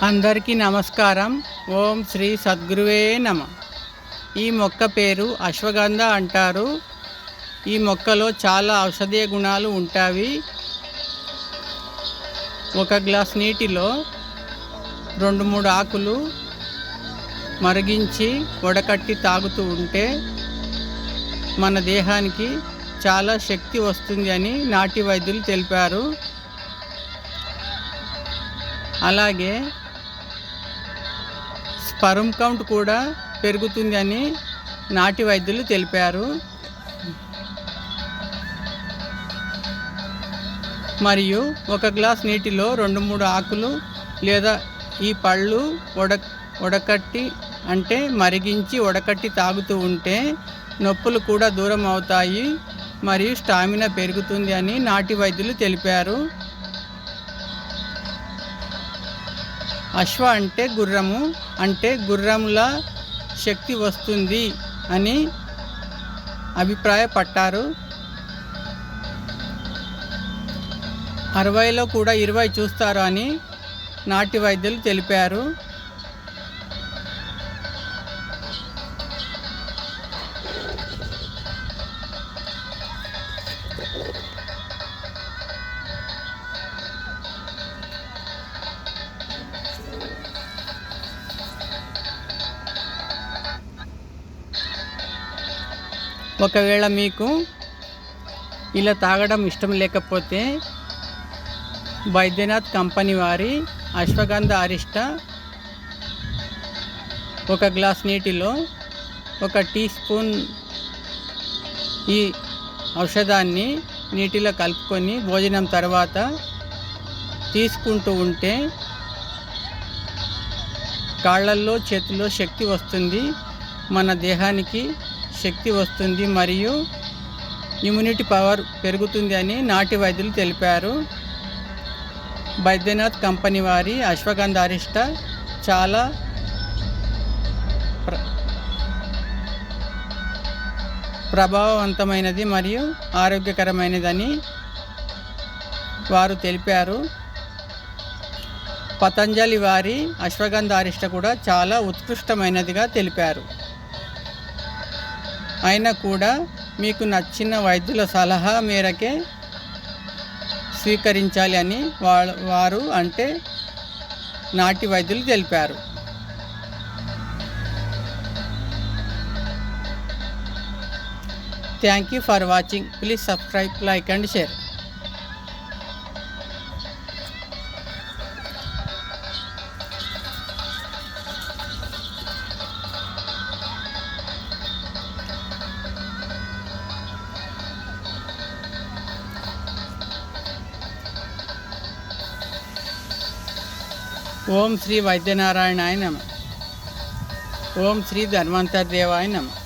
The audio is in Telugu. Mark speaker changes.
Speaker 1: అందరికీ నమస్కారం. ఓం శ్రీ సద్గురువే నమ. ఈ మొక్క పేరు అశ్వగంధ అంటారు. ఈ మొక్కలో చాలా ఔషధీయ గుణాలు ఉంటాయి. ఒక గ్లాస్ నీటిలో 2-3 ఆకులు మరిగించి వడకట్టి తాగుతూ ఉంటే మన దేహానికి చాలా శక్తి వస్తుంది అని నాటి వైద్యులు తెలిపారు. అలాగే స్పర్మ్ కౌంట్ కూడా పెరుగుతుంది అని నాటి వైద్యులు తెలిపారు. మరియు ఒక గ్లాస్ నీటిలో 2-3 ఆకులు లేదా ఈ పళ్ళు వడకట్టి అంటే మరిగించి వడకట్టి తాగుతూ ఉంటే నొప్పులు కూడా దూరం అవుతాయి మరియు స్టామినా పెరుగుతుంది అని నాటి వైద్యులు తెలిపారు. అశ్వ అంటే గుర్రము, అంటే గుర్రంలా శక్తి వస్తుంది అని అభిప్రాయపడ్డారు. 60లో కూడా 20 చూస్తారు అని నాటి వైద్యులు తెలిపారు. ఒకవేళ మీకు ఇలా తాగడం ఇష్టం లేకపోతే బైద్యనాథ్ కంపెనీ వారి అశ్వగంధ అరిష్ట 1 గ్లాస్ నీటిలో 1 టీ స్పూన్ ఈ ఔషధాన్ని నీటిలో కలుపుకొని భోజనం తర్వాత తీసుకుంటూ ఉంటే కాళ్ళల్లో చేతుల్లో శక్తి వస్తుంది, మన దేహానికి శక్తి వస్తుంది మరియు ఇమ్యూనిటీ పవర్ పెరుగుతుంది అని నాటి వైద్యులు తెలిపారు. బైద్యనాథ్ కంపెనీ వారి అశ్వగంధ అరిష్ట చాలా ప్రభావవంతమైనది మరియు ఆరోగ్యకరమైనదని వారు తెలిపారు. పతంజలి వారి అశ్వగంధ అరిష్ట కూడా చాలా ఉత్కృష్టమైనదిగా తెలిపారు. అయినా కూడా మీకు నచ్చిన వైద్యుల సలహా మేరకే స్వీకరించాలి అని వారు అంటే నాటి వైద్యులు తెలిపారు. Thank you for watching. Please subscribe, like and share. ఓం శ్రీ వైద్యనారాయణాయ నమః. ఓం శ్రీ ధన్వంతరి దేవాయ నమః.